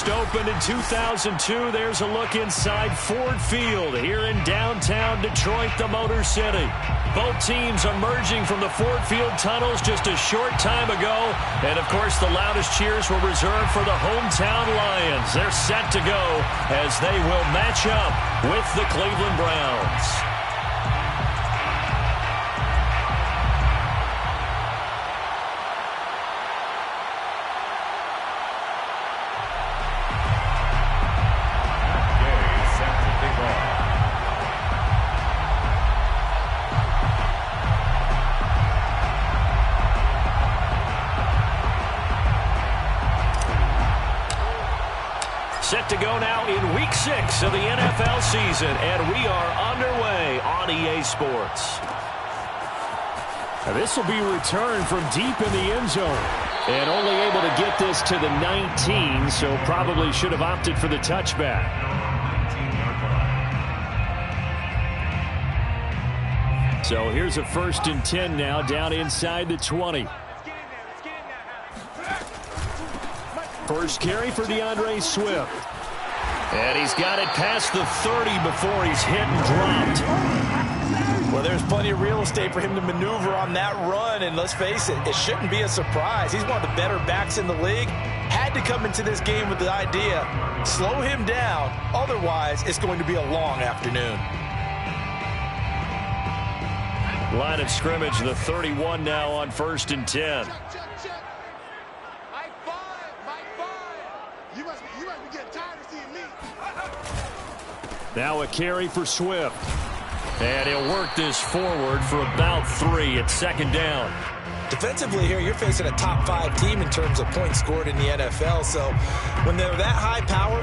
first opened in 2002. There's a look inside Ford Field here in downtown Detroit, the Motor City. Both teams emerging from the Ford Field tunnels just a short time ago. And, of course, the loudest cheers were reserved for the hometown Lions. They're set to go as they will match up with the Cleveland Browns. Set to go now in Week 6 of the NFL season, and we are underway on EA Sports. Now this will be returned from deep in the end zone, and only able to get this to the 19, so probably should have opted for the touchback. So here's a 1st and 10 now, down inside the 20. First carry for DeAndre Swift. And he's got it past the 30 before he's hit and dropped. Well, there's plenty of real estate for him to maneuver on that run, and let's face it, it shouldn't be a surprise. He's one of the better backs in the league. Had to come into this game with the idea, slow him down, otherwise it's going to be a long afternoon. Line of scrimmage, the 31 now on 1st and 10. Now a carry for Swift. And he'll work this forward for about 3 at 2nd down. Defensively here, you're facing a top 5 team in terms of points scored in the NFL. So when they're that high power,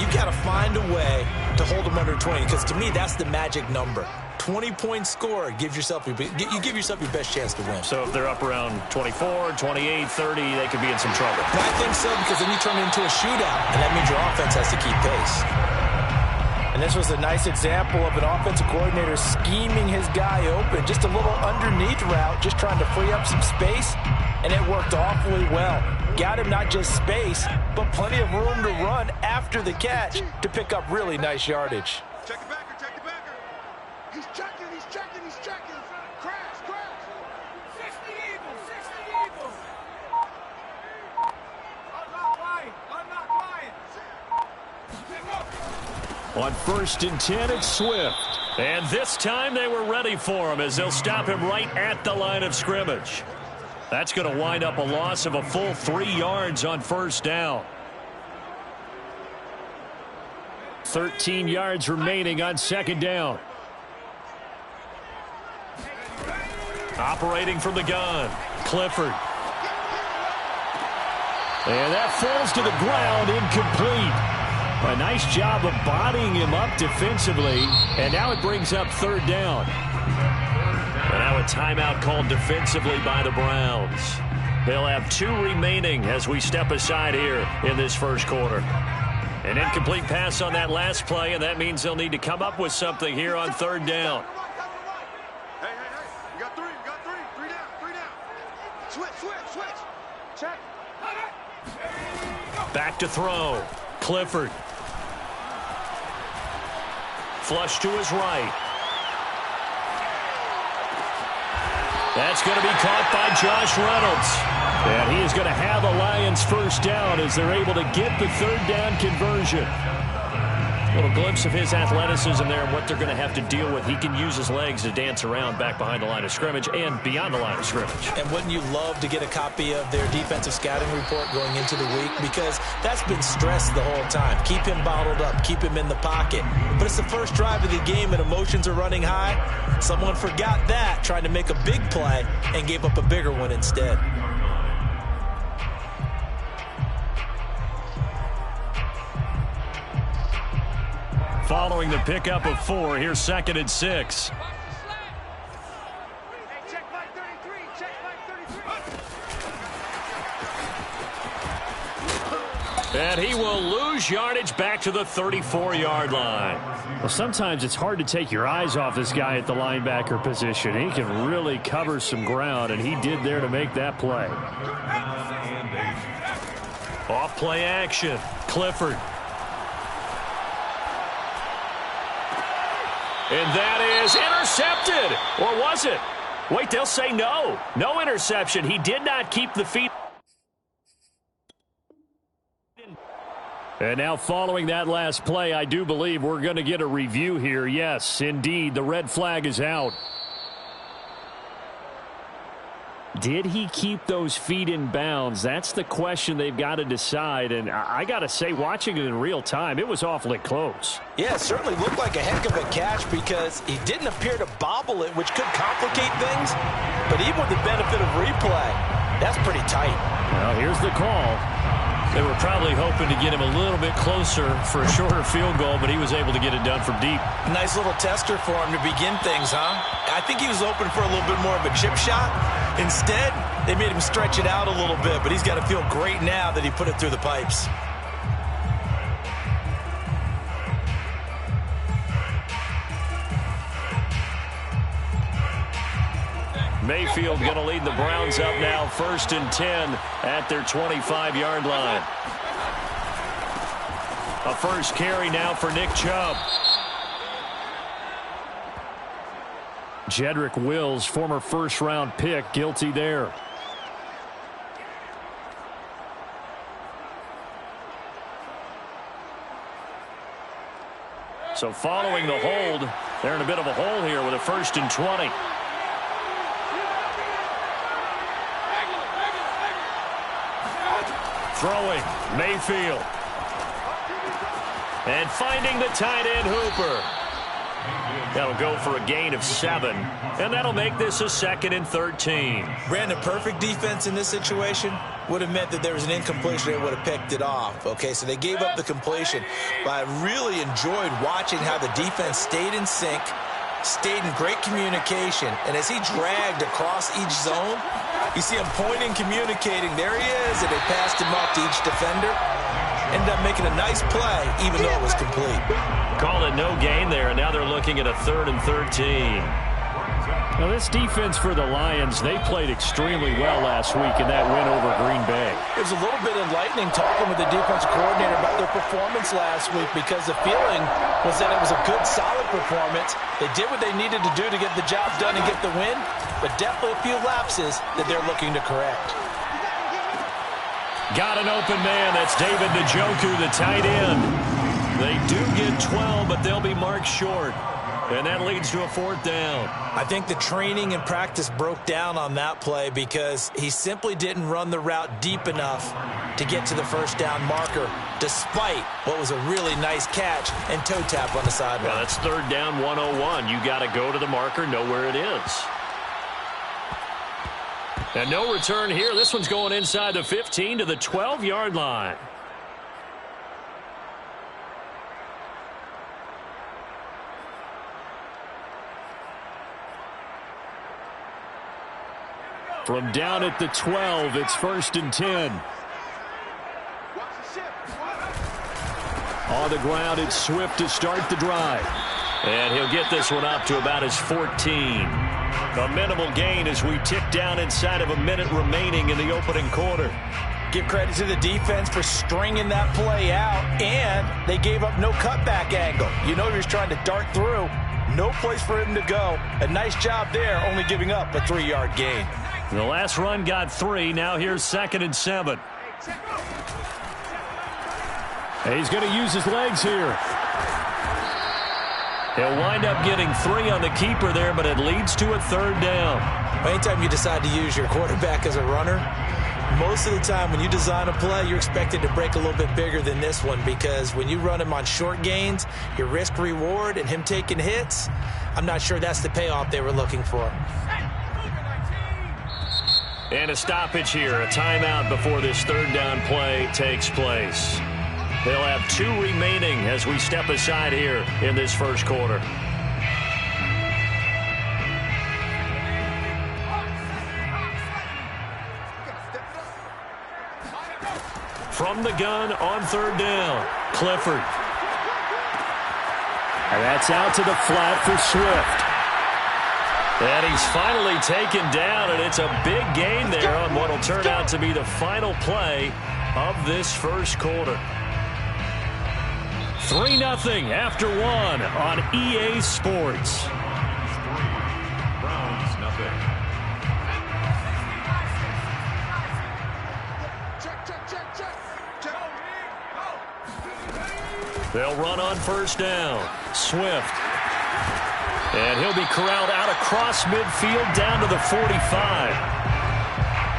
you've got to find a way to hold them under 20. Because to me, that's the magic number. 20-point score, you give yourself your best chance to win. So if they're up around 24, 28, 30, they could be in some trouble. And I think so, because then you turn it into a shootout, and that means your offense has to keep pace. And this was a nice example of an offensive coordinator scheming his guy open. Just a little underneath route, just trying to free up some space, and it worked awfully well. Got him not just space, but plenty of room to run after the catch to pick up really nice yardage. Check the backer, check the backer. He's checking, he's checking, he's checking. Crash, crash. 60 Eagles, 60 Eagles. I'm not lying, I'm not lying. On 1st and 10, it's Swift. And this time they were ready for him as they'll stop him right at the line of scrimmage. That's going to wind up a loss of a full 3 yards on 1st down. 13 yards remaining on 2nd down. Operating from the gun, Clifford. And that falls to the ground, incomplete. A nice job of bodying him up defensively, and now it brings up 3rd down. And now a timeout called defensively by the Browns. They'll have 2 remaining as we step aside here in this 1st quarter. An incomplete pass on that last play, and that means they'll need to come up with something here on 3rd down. Hey, you got 3, you got 3 down. Switch. Check. Back to throw. Clifford. Flush to his right. That's going to be caught by Josh Reynolds. And he is going to have a Lions 1st down as they're able to get the 3rd down conversion. A little glimpse of his athleticism there and what they're going to have to deal with. He can use his legs to dance around back behind the line of scrimmage and beyond the line of scrimmage. And wouldn't you love to get a copy of their defensive scouting report going into the week? Because that's been stressed the whole time. Keep him bottled up. Keep him in the pocket. But it's the first drive of the game and emotions are running high. Someone forgot that, trying to make a big play, and gave up a bigger one instead. Following the pickup of 4, here's 2nd and 6. And he will lose yardage back to the 34-yard line. Well, sometimes it's hard to take your eyes off this guy at the linebacker position. He can really cover some ground, and he did there to make that play. Off play action. Clifford. And that is intercepted. Or was it? Wait, they'll say no. No interception. He did not keep the feet. And now following that last play, I do believe we're going to get a review here. Yes, indeed, the red flag is out. Did he keep those feet in bounds? That's the question they've got to decide. And I got to say, watching it in real time, it was awfully close. Yeah, it certainly looked like a heck of a catch because he didn't appear to bobble it, which could complicate things. But even with the benefit of replay, that's pretty tight. Well, here's the call. They were probably hoping to get him a little bit closer for a shorter field goal, but he was able to get it done from deep. Nice little tester for him to begin things, huh? I think he was hoping for a little bit more of a chip shot. Instead, they made him stretch it out a little bit, but he's got to feel great now that he put it through the pipes. Mayfield going to lead the Browns up now, 1st and 10 at their 25-yard line. A first carry now for Nick Chubb. Jedrick Wills, former first-round pick, guilty there. So following the hold, they're in a bit of a hole here with a 1st and 20. Throwing, Mayfield. And finding the tight end, Hooper. That'll go for a gain of 7. And that'll make this a 2nd and 13. Brandon, perfect defense in this situation would have meant that there was an incompletion. They would have picked it off. Okay, so they gave up the completion. But I really enjoyed watching how the defense stayed in sync, stayed in great communication. And as he dragged across each zone, you see him pointing, communicating. There he is, and they passed him off to each defender. Ended up making a nice play, even though it was complete. Call it no gain there, and now they're looking at a 3rd and 13. Now, this defense for the Lions, they played extremely well last week in that win over Green Bay. It was a little bit enlightening talking with the defensive coordinator about their performance last week because the feeling was that it was a good, solid performance. They did what they needed to do to get the job done and get the win, but definitely a few lapses that they're looking to correct. Got an open man. That's David Njoku, the tight end. They do get 12, but they'll be marked short. And that leads to a 4th down. I think the training and practice broke down on that play because he simply didn't run the route deep enough to get to the 1st down marker, despite what was a really nice catch and toe tap on the sideline. Well, that's 3rd down 101. You got to go to the marker, know where it is. And no return here. This one's going inside the 15 to the 12-yard line. From down at the 12, it's 1st and 10. On the ground, it's Swift to start the drive. And he'll get this one up to about his 14. A minimal gain as we tick down inside of a minute remaining in the opening quarter. Give credit to the defense for stringing that play out, and they gave up no cutback angle. You know he was trying to dart through. No place for him to go. A nice job there, only giving up a 3-yard gain. The last run got 3. Now here's 2nd and 7. He's going to use his legs here. He'll wind up getting 3 on the keeper there, but it leads to a 3rd down. Anytime you decide to use your quarterback as a runner, most of the time when you design a play, you're expected to break a little bit bigger than this one because when you run him on short gains, your risk-reward and him taking hits, I'm not sure that's the payoff they were looking for. And a stoppage here, a timeout before this 3rd down play takes place. They'll have 2 remaining as we step aside here in this 1st quarter. From the gun on 3rd down, Clifford. And that's out to the flat for Swift. And he's finally taken down, and it's a big gain there on what will turn out to be the final play of this 1st quarter. 3-0 after one on EA Sports. Browns, nothing. They'll run on first down. Swift. And he'll be corralled out across midfield down to the 45.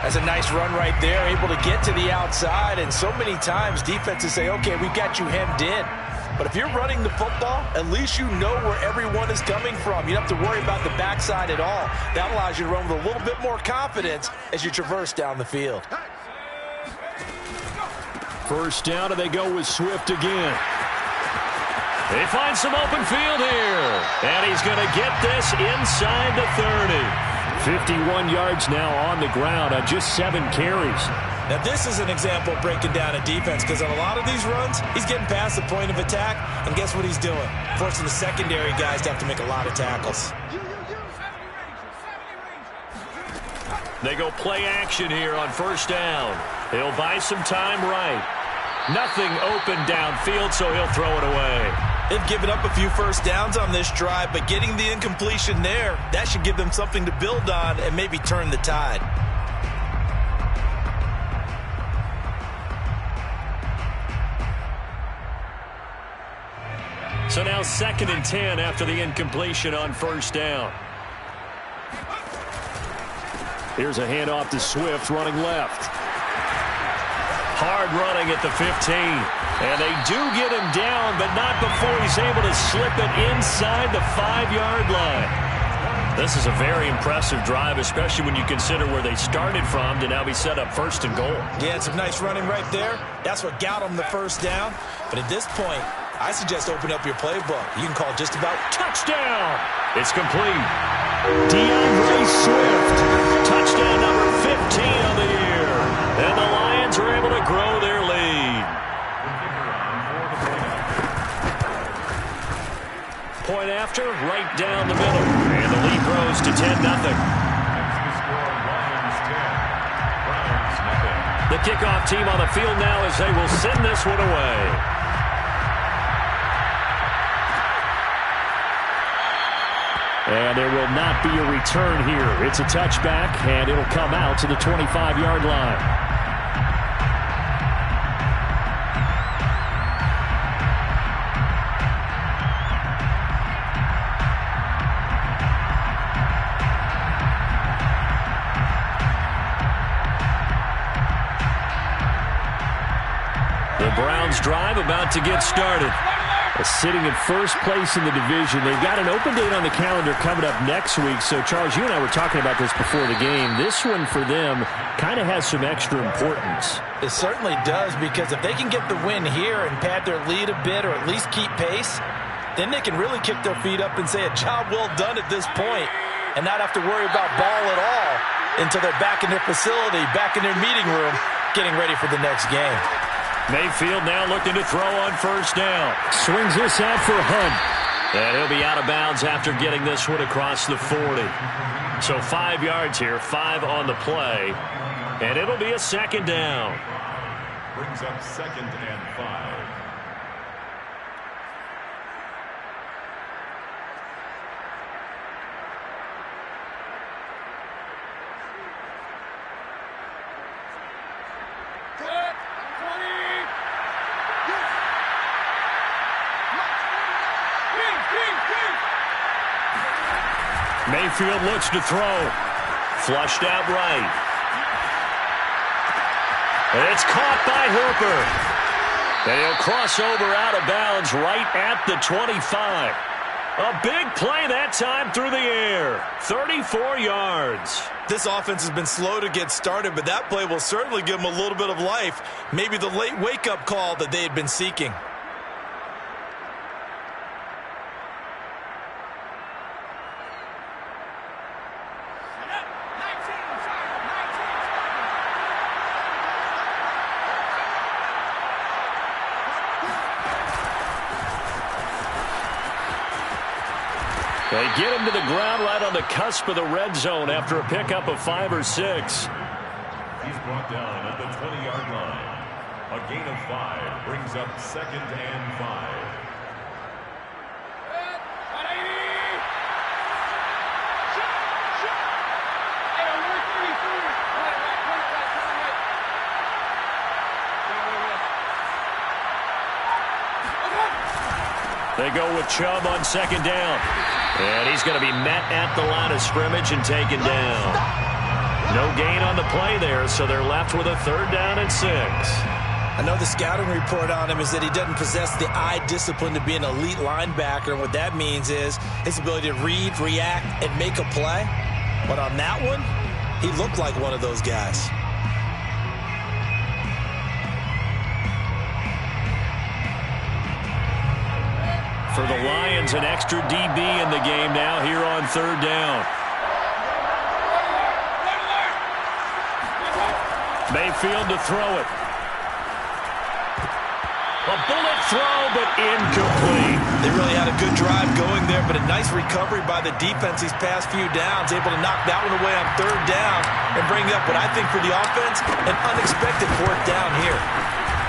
That's a nice run right there, able to get to the outside. And so many times defenses say, okay, we've got you hemmed in. But if you're running the football, at least you know where everyone is coming from. You don't have to worry about the backside at all. That allows you to run with a little bit more confidence as you traverse down the field. First down, and they go with Swift again. They find some open field here. And he's going to get this inside the 30. 51 yards now on the ground on just 7 carries. Now, this is an example of breaking down a defense, because on a lot of these runs, he's getting past the point of attack, and guess what he's doing? Forcing the secondary guys to have to make a lot of tackles. They go play action here on first down. He'll buy some time right. Nothing open downfield, so he'll throw it away. They've given up a few first downs on this drive, but getting the incompletion there, that should give them something to build on and maybe turn the tide. So now 2nd and 10 after the incompletion on first down. Here's a handoff to Swift running left. Hard running at the 15. And they do get him down, but not before he's able to slip it inside the 5-yard line. This is a very impressive drive, especially when you consider where they started from to now be set up 1st and goal. Yeah, some nice running right there. That's what got them the first down. But at this point, I suggest open up your playbook. You can call just about touchdown. It's complete. DeAndre Swift. Touchdown number 15 on the year. And the Lions are able to grow their lead. Point after, right down the middle. And the lead grows to 10-0. The kickoff team on the field now as they will send this one away. And there will not be a return here. It's a touchback, and it'll come out to the 25-yard line. The Browns drive about to get started. Sitting in first place in the division. They've got an open date on the calendar coming up next week. So, Charles, you and I were talking about this before the game. This one for them kind of has some extra importance. It certainly does, because if they can get the win here and pad their lead a bit, or at least keep pace, then they can really kick their feet up and say a job well done at this point and not have to worry about ball at all until they're back in their facility, back in their meeting room, getting ready for the next game. Mayfield now looking to throw on first down. Swings this out for Hunt. And he'll be out of bounds after getting this one across the 40. So 5 yards here, 5 on the play. And it'll be a 2nd down. Brings up 2nd and 5. Mayfield looks to throw. Flushed out right. And it's caught by Hooper. And he'll cross over out of bounds right at the 25. A big play that time through the air. 34 yards. This offense has been slow to get started, but that play will certainly give them a little bit of life. Maybe the late wake-up call that they had been seeking. They get him to the ground right on the cusp of the red zone after a pickup of 5 or 6. He's brought down at the 20-yard line. A gain of 5 brings up 2nd and 5. They go with Chubb on 2nd down. And he's going to be met at the line of scrimmage and taken down. No gain on the play there, so they're left with a 3rd down and 6. I know the scouting report on him is that he doesn't possess the eye discipline to be an elite linebacker. And what that means is his ability to read, react, and make a play. But on that one, he looked like one of those guys. For the Lions, an extra DB in the game now here on 3rd down. Mayfield to throw it. A bullet throw, but incomplete. They really had a good drive going there, but a nice recovery by the defense these past few downs, able to knock that one away on 3rd down and bring up what I think for the offense, an unexpected 4th down here.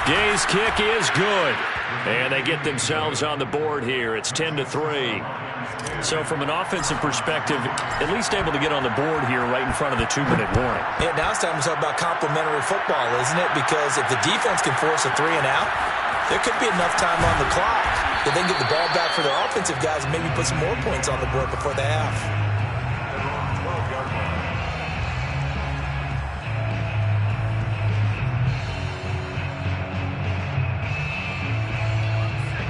Gay's kick is good. And they get themselves on the board here. It's 10-3. So from an offensive perspective, at least able to get on the board here right in front of the 2-minute warning. Yeah, now it's time to talk about complementary football, isn't it? Because if the defense can force a 3 and out, there could be enough time on the clock if they can get the ball back for their offensive guys and maybe put some more points on the board before the half.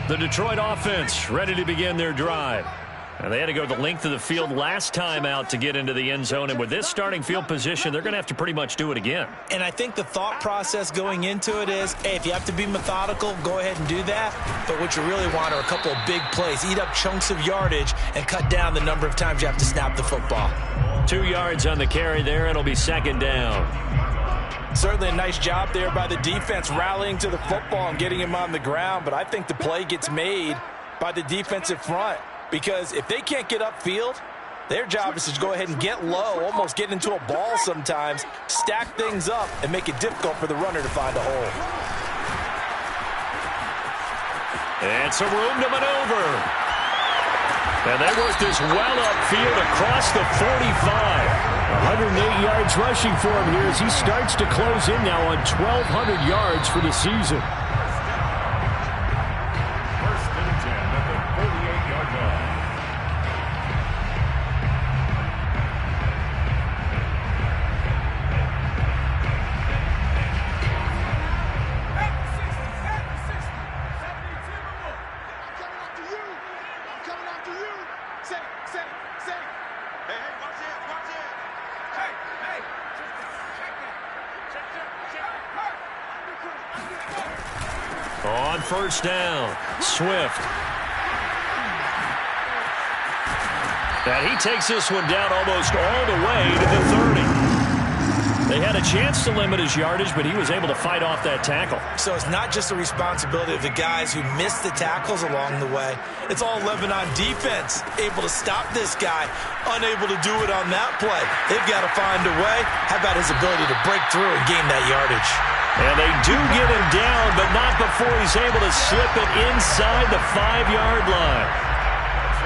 The Detroit offense ready to begin their drive. And they had to go the length of the field last time out to get into the end zone. And with this starting field position, they're going to have to pretty much do it again. And I think the thought process going into it is, hey, if you have to be methodical, go ahead and do that. But what you really want are a couple of big plays. Eat up chunks of yardage and cut down the number of times you have to snap the football. 2 yards on the carry there. It'll be 2nd down. Certainly a nice job there by the defense rallying to the football and getting him on the ground. But I think the play gets made by the defensive front. Because if they can't get upfield, their job is to go ahead and get low, almost get into a ball sometimes, stack things up, and make it difficult for the runner to find a hole. And some room to maneuver. And they work this well upfield across the 45. 108 yards rushing for him here as he starts to close in now on 1,200 yards for the season. On 1st down, Swift. And he takes this one down almost all the way to the 30. They had a chance to limit his yardage, but he was able to fight off that tackle. So it's not just the responsibility of the guys who missed the tackles along the way. It's all Lebanon defense, able to stop this guy, unable to do it on that play. They've got to find a way. How about his ability to break through and gain that yardage? And they do get him down, but not before he's able to slip it inside the 5-yard line.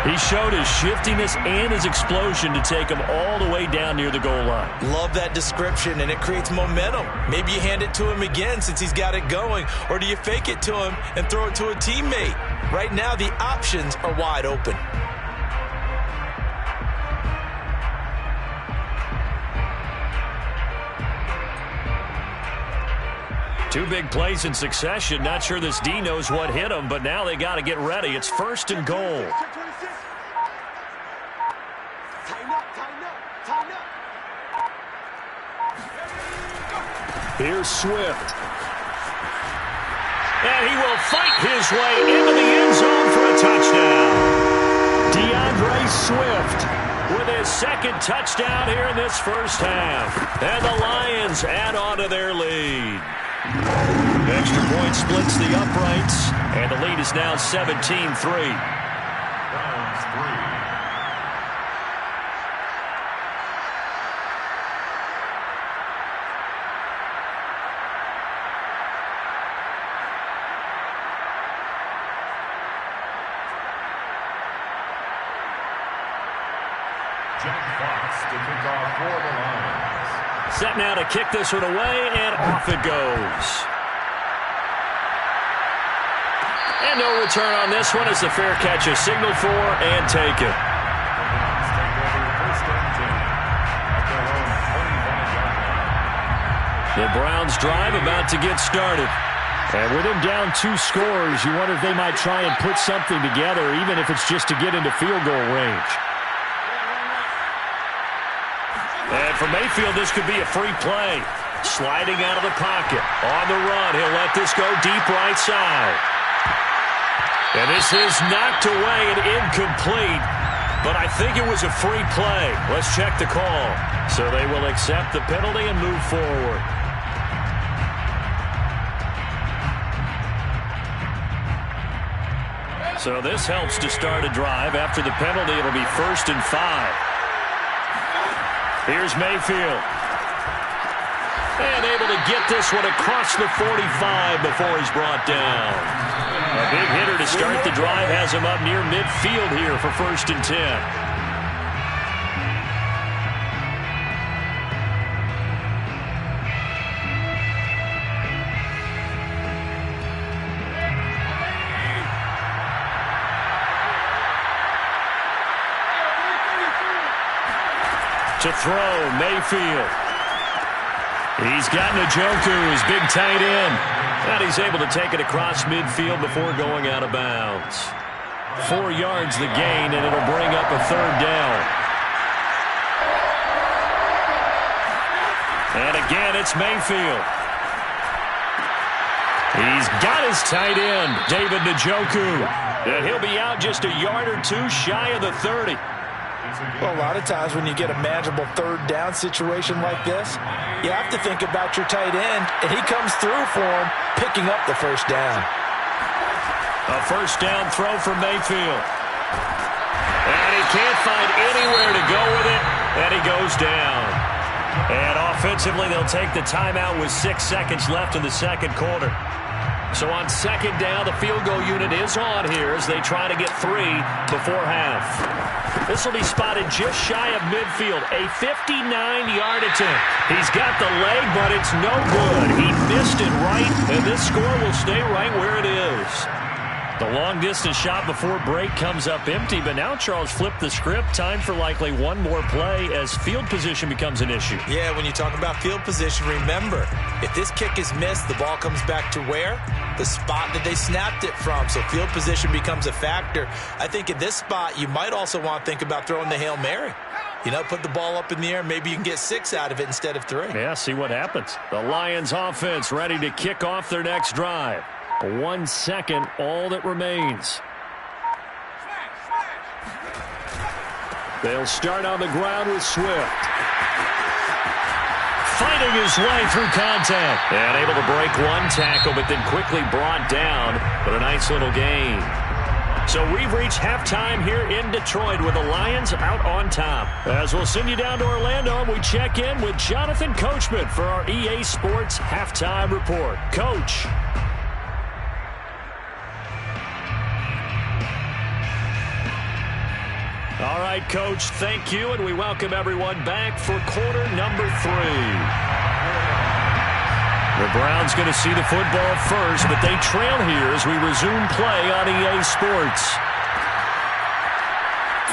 He showed his shiftiness and his explosion to take him all the way down near the goal line. Love that description, and it creates momentum. Maybe you hand it to him again since he's got it going, or do you fake it to him and throw it to a teammate? Right now, the options are wide open. Two big plays in succession. Not sure this D knows what hit him, but now they got to get ready. It's 1st and goal. Here's Swift. And he will fight his way into the end zone for a touchdown. DeAndre Swift with his 2nd touchdown here in this 1st half. And the Lions add on to their lead. Extra point splits the uprights, and the lead is now 17-3. Browns 3. handoff for the Lions. Set now to kick this one away, and off it goes. And no return on this one as the fair catch is signaled for and taken. The Browns drive about to get started. And with them down 2 scores, you wonder if they might try and put something together, even if it's just to get into field goal range. And for Mayfield, this could be a free play. Sliding out of the pocket. On the run, he'll let this go deep right side. And this is knocked away and incomplete. But I think it was a free play. Let's check the call. So they will accept the penalty and move forward. So this helps to start a drive. After the penalty, it'll be 1st and 5. Here's Mayfield. And able to get this one across the 45 before he's brought down. A big hitter to start the drive has him up near midfield here for 1st and 10. To throw, Mayfield. He's got Njoku, his big tight end. And he's able to take it across midfield before going out of bounds. 4 yards the gain, and it'll bring up a 3rd down. And again, it's Mayfield. He's got his tight end, David Njoku. And he'll be out just a yard or 2 shy of the 30. Well, a lot of times when you get a manageable 3rd down situation like this, you have to think about your tight end, and he comes through for him, picking up the 1st down. A 1st down throw for Mayfield. And he can't find anywhere to go with it, and he goes down. And offensively, they'll take the timeout with 6 seconds left in the 2nd quarter. So on 2nd down, the field goal unit is on here as they try to get 3 before half. This will be spotted just shy of midfield. A 59-yard attempt. He's got the leg, but it's no good. He missed it right, and this score will stay right where it is. The long-distance shot before break comes up empty, but now Charles flipped the script. Time for likely one more play as field position becomes an issue. Yeah, when you talk about field position, remember, if this kick is missed, the ball comes back to where? The spot that they snapped it from. So field position becomes a factor. I think in this spot, you might also want to think about throwing the Hail Mary. You know, put the ball up in the air. Maybe you can get 6 out of it instead of 3. Yeah, see what happens. The Lions offense ready to kick off their next drive. 1 second, all that remains. They'll start on the ground with Swift. Fighting his way through contact. And able to break 1 tackle, but then quickly brought down. But a nice little gain. So we've reached halftime here in Detroit with the Lions out on top. As we'll send you down to Orlando, and we check in with Jonathan Coachman for our EA Sports Halftime Report. Coach. All right, Coach, thank you, and we welcome everyone back for quarter number 3. The Browns going to see the football first, but they trail here as we resume play on EA Sports.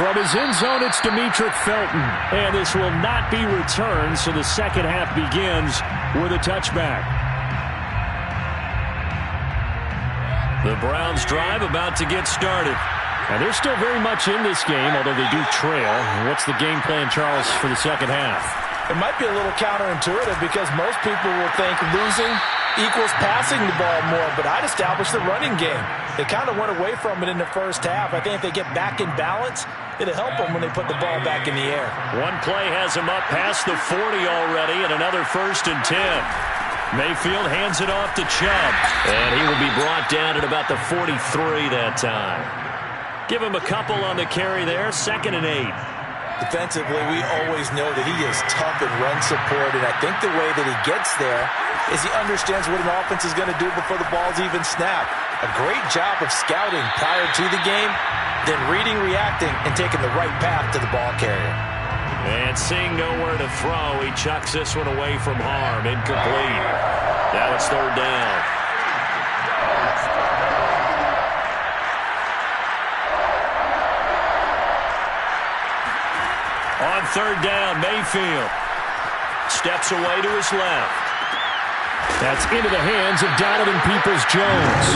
From his end zone, it's Demetric Felton, and this will not be returned, so the second half begins with a touchback. The Browns drive about to get started. And they're still very much in this game, although they do trail. What's the game plan, Charles, for the second half? It might be a little counterintuitive because most people will think losing equals passing the ball more, but I'd establish the running game. They kind of went away from it in the first half. I think if they get back in balance, it'll help them when they put the ball back in the air. 1 play has them up past the 40 already, and another 1st and 10. Mayfield hands it off to Chubb, and he will be brought down at about the 43 that time. Give him a couple on the carry there, 2nd and 8. Defensively, we always know that he is tough in run support, and I think the way that he gets there is he understands what an offense is going to do before the ball's even snapped. A great job of scouting prior to the game, then reading, reacting, and taking the right path to the ball carrier. And seeing nowhere to throw, he chucks this one away from harm. Incomplete. Now it's third down. On third down, Mayfield steps away to his left. That's into the hands of Donovan Peoples-Jones.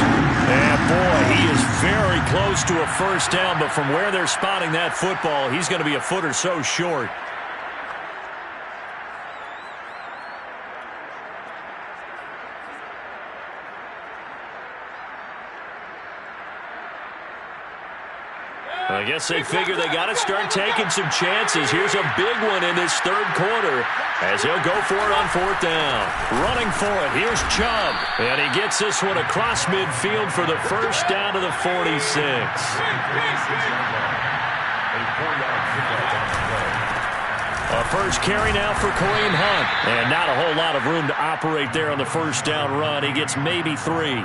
And boy, he is very close to a first down, but from where they're spotting that football, he's going to be a foot or so short. I guess they figure they got to start taking some chances. Here's a big one in this third quarter as he'll go for it on fourth down. Running for it, here's Chubb. And he gets this one across midfield for the first down to the 46. A first carry now for Kareem Hunt. And not a whole lot of room to operate there on the first down run. He gets maybe 3.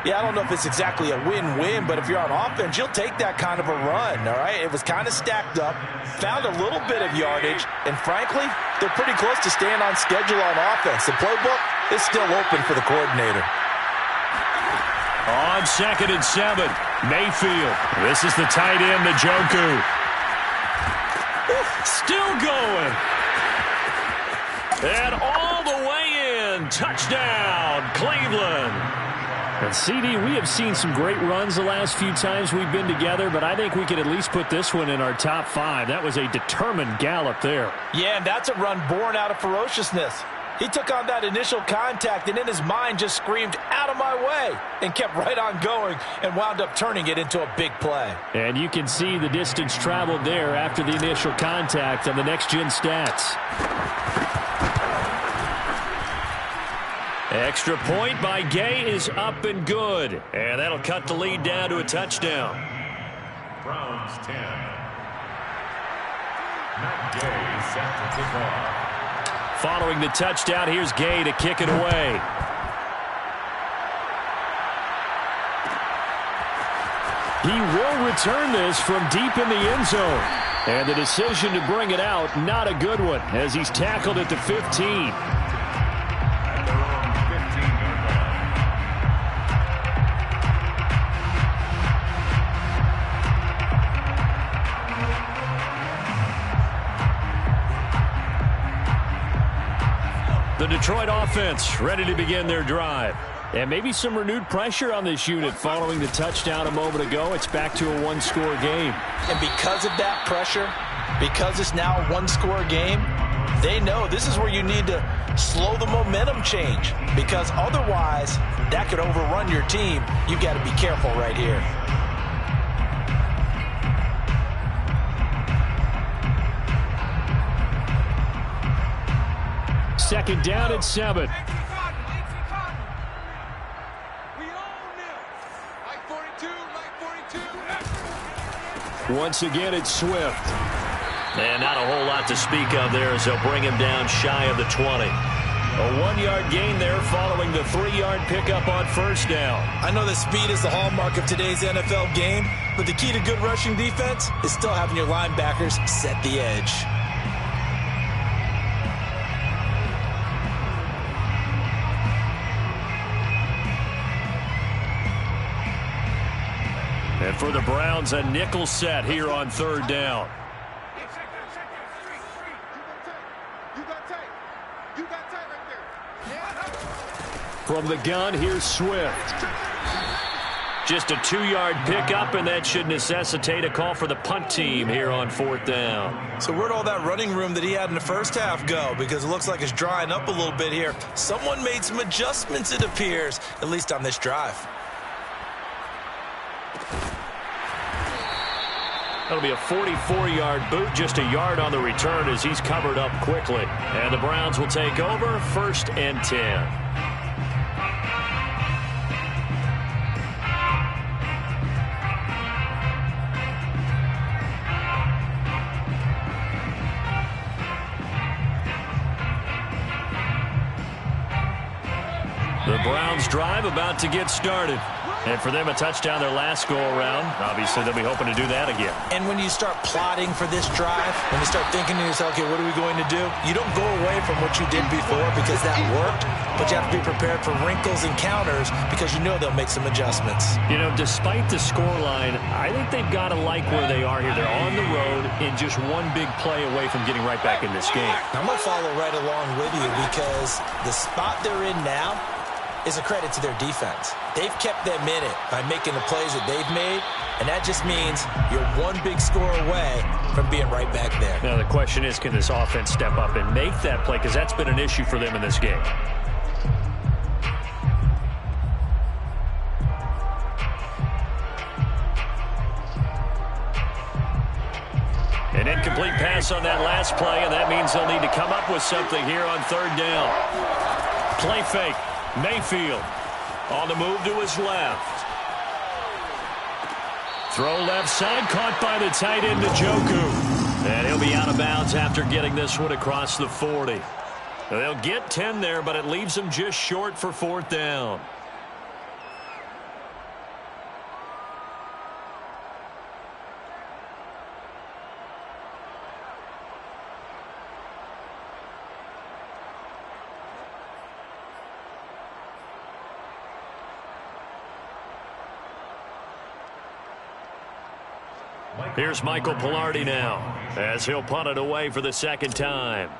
Yeah, I don't know if it's exactly a win-win, but if you're on offense, you'll take that kind of a run, all right? It was kind of stacked up, found a little bit of yardage, and frankly, they're pretty close to staying on schedule on offense. The playbook is still open for the coordinator. On 2nd and 7, Mayfield. This is the tight end, Njoku. Still going. And all the way in. Touchdown, Cleveland. And CD, we have seen some great runs the last few times we've been together, but I think we can at least put this one in our top 5. That was a determined gallop there. Yeah, and that's a run born out of ferociousness. He took on that initial contact and in his mind just screamed, "Out of my way," and kept right on going and wound up turning it into a big play. And you can see the distance traveled there after the initial contact on the next-gen stats. Extra point by Gay is up and good. And that'll cut the lead down to a touchdown. Browns 10. Matt Gay set to kick off. Following the touchdown, here's Gay to kick it away. He will return this from deep in the end zone. And the decision to bring it out, not a good one, as he's tackled at the 15. The Detroit offense ready to begin their drive. And maybe some renewed pressure on this unit following the touchdown a moment ago. It's back to a one-score game. And because of that pressure, because it's now a one-score game, they know this is where you need to slow the momentum change. Because otherwise, that could overrun your team. You've got to be careful right here. Second down at 7. Once again, it's Swift. And not a whole lot to speak of there as they'll bring him down shy of the 20. A 1-yard gain there following the 3-yard pickup on first down. I know that speed is the hallmark of today's NFL game, but the key to good rushing defense is still having your linebackers set the edge. And for the Browns, a nickel set here on third down. From the gun, here's Swift. Just a 2-yard pickup, and that should necessitate a call for the punt team here on fourth down. So where'd all that running room that he had in the first half go? Because it looks like it's drying up a little bit here. Someone made some adjustments, it appears, at least on this drive. That'll be a 44-yard boot, just a yard on the return as he's covered up quickly. And the Browns will take over 1st and 10. The Browns drive about to get started. And for them, a touchdown their last go-around. Obviously, they'll be hoping to do that again. And when you start plotting for this drive, when you start thinking to yourself, okay, what are we going to do? You don't go away from what you did before because that worked, but you have to be prepared for wrinkles and counters because you know they'll make some adjustments. You know, despite the scoreline, I think they've got to like where they are here. They're on the road and just one big play away from getting right back in this game. I'm going to follow right along with you because the spot they're in now is a credit to their defense. They've kept them in it by making the plays that they've made, and that just means you're one big score away from being right back there. Now, the question is, can this offense step up and make that play? Because that's been an issue for them in this game. An incomplete pass on that last play, and that means they'll need to come up with something here on third down. Play fake. Mayfield on the move to his left. Throw left side, caught by the tight end, Njoku. And he'll be out of bounds after getting this one across the 40. They'll get 10 there, but it leaves them just short for fourth down. Here's Michael Palardy now as he'll punt it away for the second time.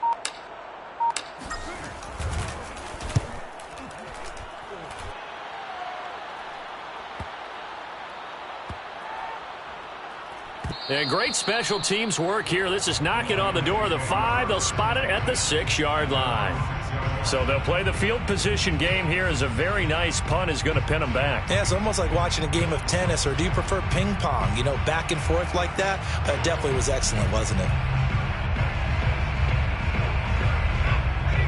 And great special teams work here. This is knocking on the door of the 5. They'll spot it at the 6-yard line. So they'll play the field position game here as a very nice punt is going to pin them back. Yeah, it's almost like watching a game of tennis, or do you prefer ping pong? You know, back and forth like that? That definitely was excellent, wasn't it?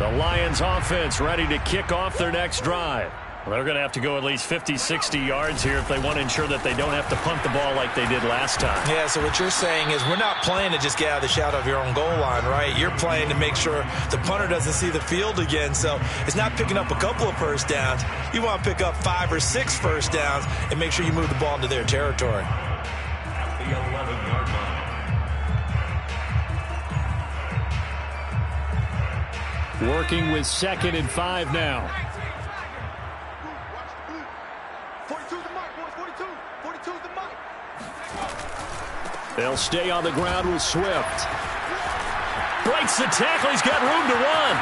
The Lions offense ready to kick off their next drive. Well, they're going to have to go at least 50, 60 yards here if they want to ensure that they don't have to punt the ball like they did last time. Yeah, so what you're saying is we're not playing to just get out of the shadow of your own goal line, right? You're playing to make sure the punter doesn't see the field again. So it's not picking up a couple of first downs. You want to pick up 5 or 6 first downs and make sure you move the ball into their territory. The 11-yard line. Working with 2nd and 5 now. 42's the mark, boys. 42. 42's the mark. They'll stay on the ground with Swift. Breaks the tackle. He's got room to run.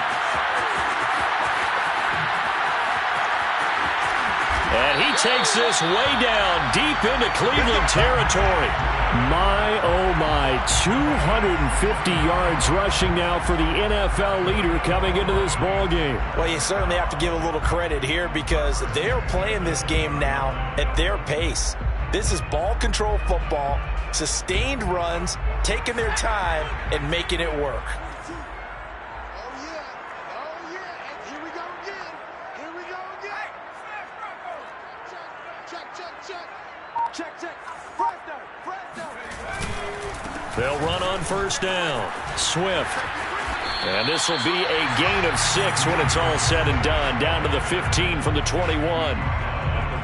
And he takes this way down deep into Cleveland territory. My, oh my, 250 yards rushing now for the NFL leader coming into this ball game. Well, you certainly have to give a little credit here because they're playing this game now at their pace. This is ball control football, sustained runs, taking their time and making it work. Oh, yeah. Oh, yeah. And here we go again. Here we go again. Check, check, check. Check, check. Fresno, Fresno. They'll run on first down. Swift. And this will be a gain of 6 when it's all said and done. Down to the 15 from the 21.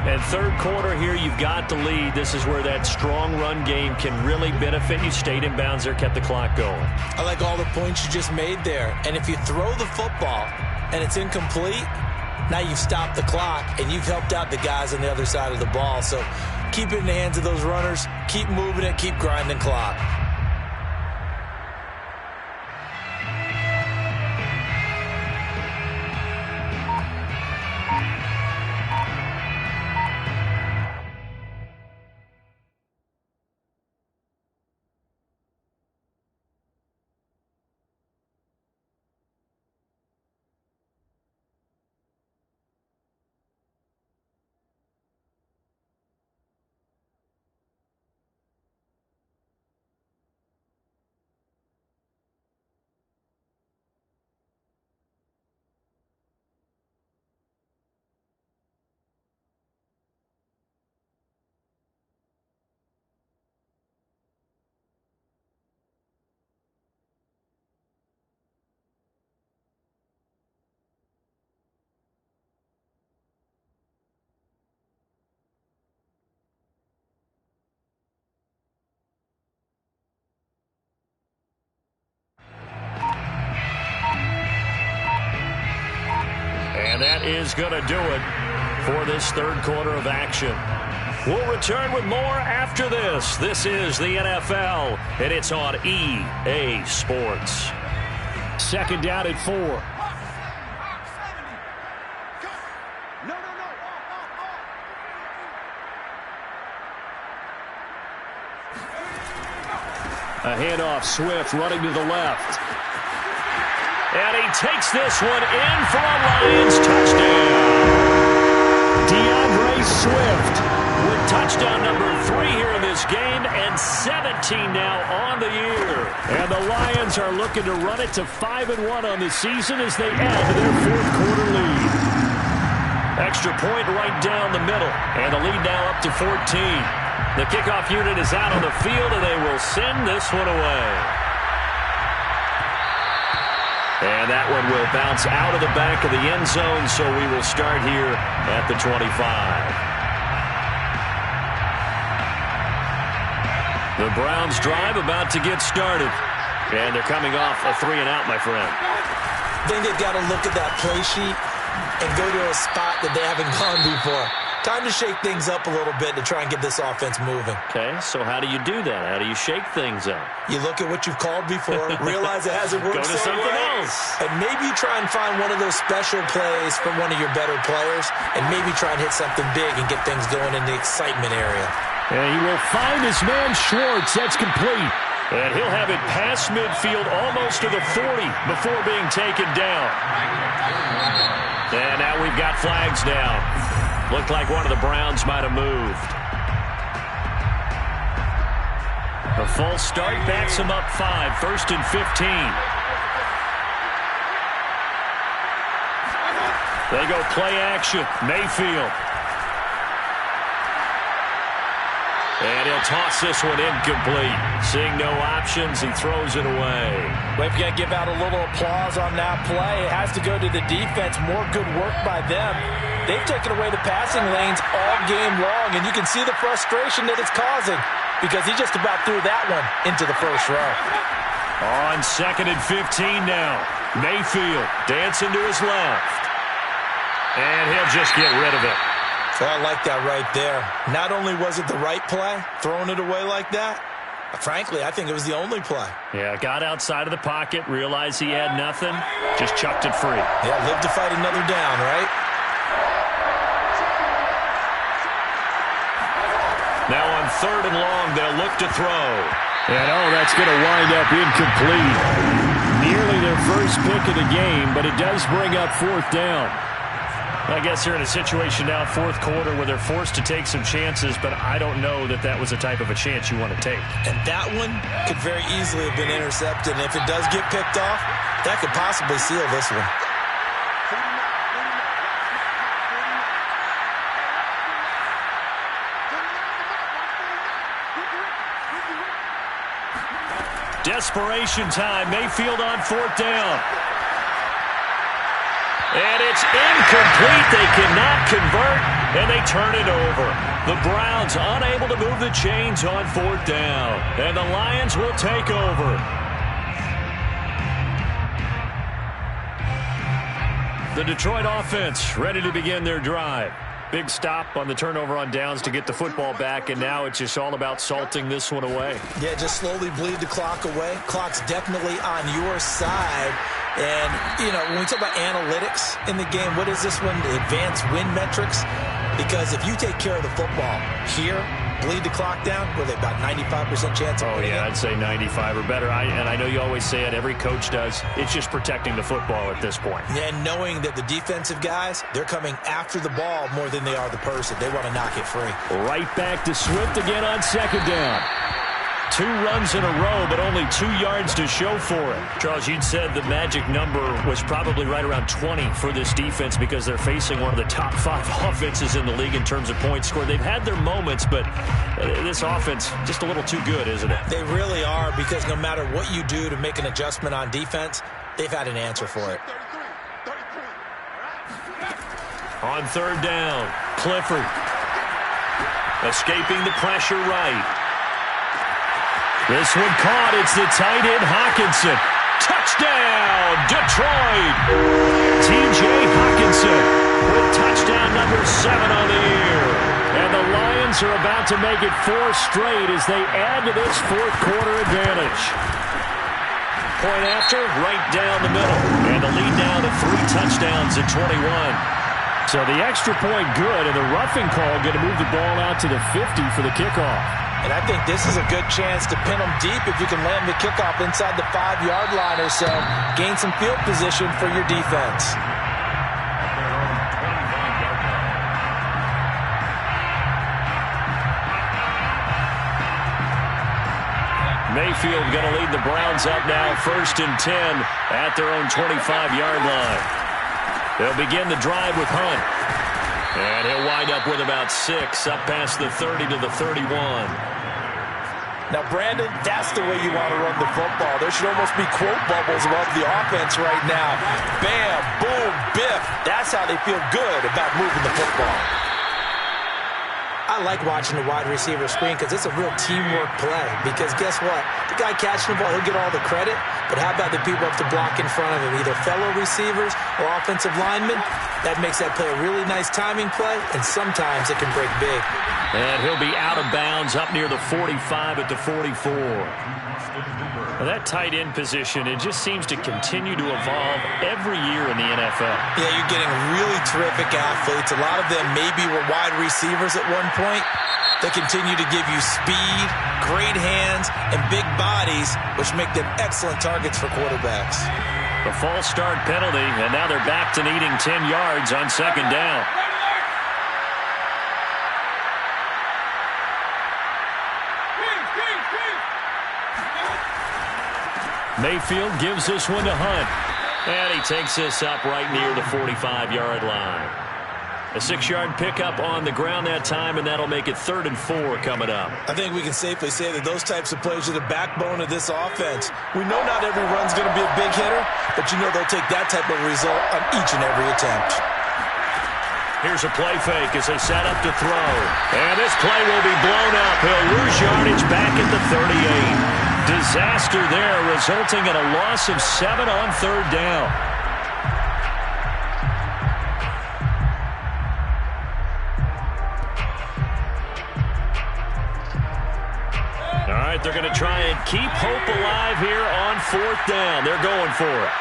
And third quarter here, you've got the lead. This is where that strong run game can really benefit you. Stayed in bounds there, kept the clock going. I like all the points you just made there. And if you throw the football and it's incomplete, now you've stopped the clock and you've helped out the guys on the other side of the ball. So keep it in the hands of those runners. Keep moving it. Keep grinding clock. And that is going to do it for this third quarter of action. We'll return with more after this. This is the NFL, and it's on EA Sports. Second down at 4. A handoff, Swift running to the left. And he takes this one in for a Lions touchdown. DeAndre Swift with touchdown number 3 here in this game, and 17 now on the year. And the Lions are looking to run it to 5-1 on the season as they add to their fourth quarter lead. Extra point right down the middle, and the lead now up to 14. The kickoff unit is out on the field, and they will send this one away. And that one will bounce out of the back of the end zone, so we will start here at the 25. The Browns drive about to get started. And they're coming off a 3-and-out, my friend. I think they've got to look at that play sheet and go to a spot that they haven't gone before. Time to shake things up a little bit to try and get this offense moving. Okay, so how do you do that? How do you shake things up? You look at what you've called before, realize it hasn't worked Go to something else. And maybe try and find one of those special plays from one of your better players, and maybe try and hit something big and get things going in the excitement area. And he will find his man Schwartz. That's complete. And he'll have it past midfield almost to the 40 before being taken down. And now we've got flags down. Looked like one of the Browns might have moved. A false start backs him up 5. First and 15. They go play action. Mayfield. And he'll toss this one incomplete. Seeing no options, he throws it away. We've got to give out a little applause on that play. It has to go to the defense. More good work by them. They've taken away the passing lanes all game long, and you can see the frustration that it's causing because he just about threw that one into the first row. On second and 15 now. Mayfield dancing to his left. And he'll just get rid of it. So I like that right there. Not only was it the right play, throwing it away like that, frankly, I think it was the only play. Yeah, got outside of the pocket, realized he had nothing, just chucked it free. Yeah, live to fight another down, right? Now on third and long, they'll look to throw. And that's going to wind up incomplete. Nearly their first pick of the game, but it does bring up fourth down. I guess they're in a situation now, fourth quarter, where they're forced to take some chances, but I don't know that that was the type of a chance you want to take. And that one could very easily have been intercepted, and if it does get picked off, that could possibly seal this one. Desperation time. Mayfield on fourth down. And it's incomplete. They cannot convert, and they turn it over. The Browns unable to move the chains on fourth down. And the Lions will take over. The Detroit offense ready to begin their drive. Big stop on the turnover on downs to get the football back, and now it's just all about salting this one away. Yeah, just slowly bleed the clock away. Clock's definitely on your side. And, when we talk about analytics in the game, what is this one? The advanced win metrics? Because if you take care of the football here, bleed the clock down, were they about 95% chance of winning? I'd say 95 or better. And I know you always say it, every coach does. It's just protecting the football at this point. Yeah, and knowing that the defensive guys, they're coming after the ball more than they are the person. They want to knock it free. Right back to Swift again on second down. 2 runs in a row, but only 2 yards to show for it. Charles, you'd said the magic number was probably right around 20 for this defense because they're facing one of the top 5 offenses in the league in terms of points scored. They've had their moments, but this offense just a little too good, isn't it? They really are, because no matter what you do to make an adjustment on defense, they've had an answer for it. On third down, Clifford escaping the pressure right. This one caught. It's the tight end, Hockenson. Touchdown, Detroit! T.J. Hockenson Giants are about to make it 4 straight as they add to this fourth quarter advantage. Point after, right down the middle. And the lead now to 3 touchdowns at 21. So the extra point good, and the roughing call going to move the ball out to the 50 for the kickoff. And I think this is a good chance to pin them deep if you can land the kickoff inside the 5-yard line or so. Gain some field position for your defense. Mayfield going to lead the Browns up now, 1st and 10 at their own 25-yard line. They'll begin the drive with Hunt. And he'll wind up with about 6, up past the 30 to the 31. Now, Brandon, that's the way you want to run the football. There should almost be quote bubbles above the offense right now. Bam, boom, biff. That's how they feel good about moving the football. I like watching the wide receiver screen because it's a real teamwork play. Because guess what? The guy catching the ball, he'll get all the credit. But how about the people up to block in front of him, either fellow receivers or offensive linemen? That makes that play a really nice timing play, and sometimes it can break big. And he'll be out of bounds up near the 45 at the 44. Now that tight end position, it just seems to continue to evolve every year in the NFL. Yeah, you're getting really terrific athletes. A lot of them maybe were wide receivers at one point. They continue to give you speed, great hands, and big bodies, which make them excellent targets for quarterbacks. The false start penalty, and now they're back to needing 10 yards on 2nd down. Mayfield gives this one to Hunt. And he takes this up right near the 45-yard line. A 6-yard pickup on the ground that time, and that'll make it 3rd and 4 coming up. I think we can safely say that those types of plays are the backbone of this offense. We know not every run's going to be a big hitter, but you know they'll take that type of result on each and every attempt. Here's a play fake as they set up to throw. And this play will be blown up. He'll lose yardage back at the 38. Disaster there, resulting in a loss of 7 on 3rd down. All right, they're going to try and keep hope alive here on 4th down. They're going for it.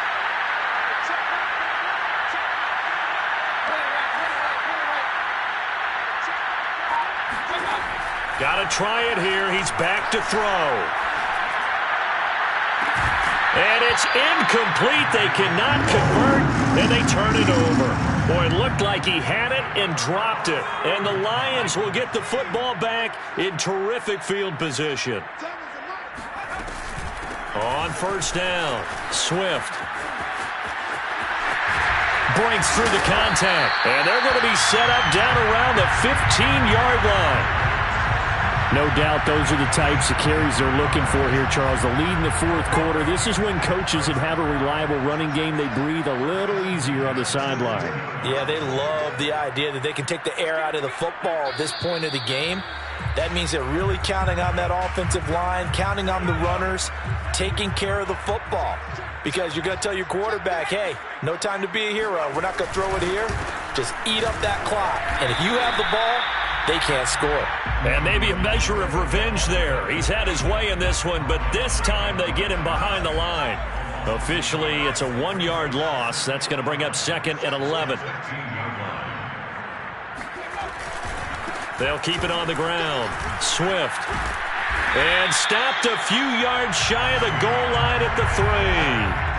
Got to try it here. He's back to throw. And it's incomplete. They cannot convert, and they turn it over. Boy, it looked like he had it and dropped it. And the Lions will get the football back in terrific field position. On 1st down, Swift breaks through the contact. And they're going to be set up down around the 15-yard line. No doubt those are the types of carries they're looking for here, Charles. The lead in the 4th quarter. This is when coaches that have a reliable running game, they breathe a little easier on the sideline. Yeah, they love the idea that they can take the air out of the football at this point of the game. That means they're really counting on that offensive line, counting on the runners, taking care of the football. Because you're going to tell your quarterback, hey, no time to be a hero. We're not going to throw it here. Just eat up that clock. And if you have the ball, they can't score. And maybe a measure of revenge there. He's had his way in this one, but this time they get him behind the line. Officially, it's a 1-yard loss. That's going to bring up 2nd and 11. They'll keep it on the ground. Swift. And stopped a few yards shy of the goal line at the 3.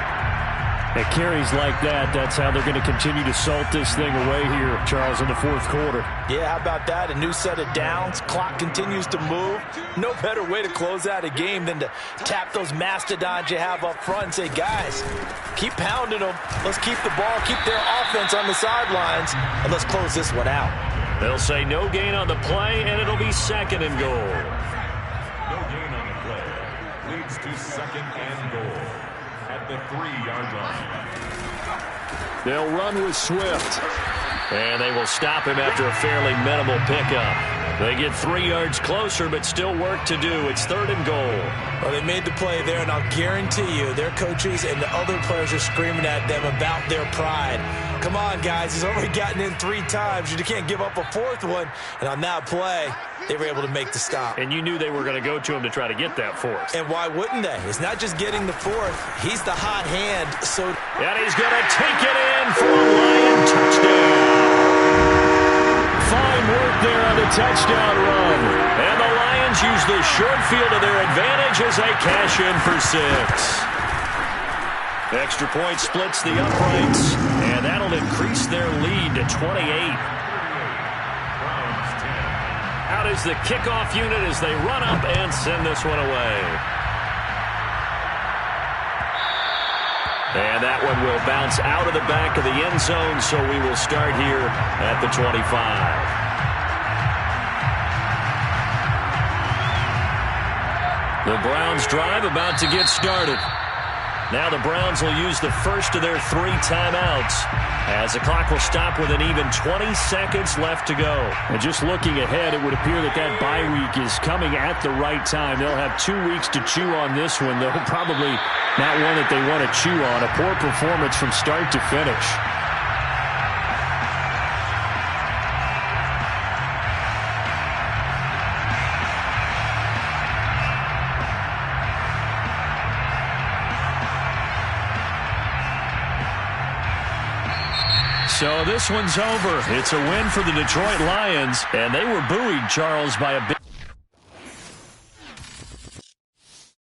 At carries like that, that's how they're going to continue to salt this thing away here, Charles, in the 4th quarter. Yeah, how about that? A new set of downs. Clock continues to move. No better way to close out a game than to tap those mastodons you have up front and say, guys, keep pounding them. Let's keep the ball, keep their offense on the sidelines, and let's close this one out. They'll say no gain on the play, and it'll be 2nd and goal. No gain on the play. Leads to 2nd and goal at the 3-yard line. They'll run with Swift. And they will stop him after a fairly minimal pickup. They get 3 yards closer, but still work to do. It's 3rd and goal. Well, they made the play there, and I'll guarantee you their coaches and the other players are screaming at them about their pride. Come on, guys. He's already gotten in 3 times. You can't give up a 4th one. And on that play, they were able to make the stop. And you knew they were going to go to him to try to get that 4th. And why wouldn't they? It's not just getting the 4th. He's the hot hand. And he's going to take it in for a Lion touchdown. Fine work there on the touchdown run. And the Lions use the short field to their advantage as they cash in for 6. Extra point splits the uprights, and that'll increase their lead to 28. Out is the kickoff unit as they run up and send this one away. And that one will bounce out of the back of the end zone, so we will start here at the 25. The Browns drive about to get started. Now the Browns will use the first of their 3 timeouts as the clock will stop with an even 20 seconds left to go. And just looking ahead, it would appear that bye week is coming at the right time. They'll have 2 weeks to chew on this one, though probably not one that they want to chew on. A poor performance from start to finish. So this one's over. It's a win for the Detroit Lions, and they were buoyed, Charles, by a big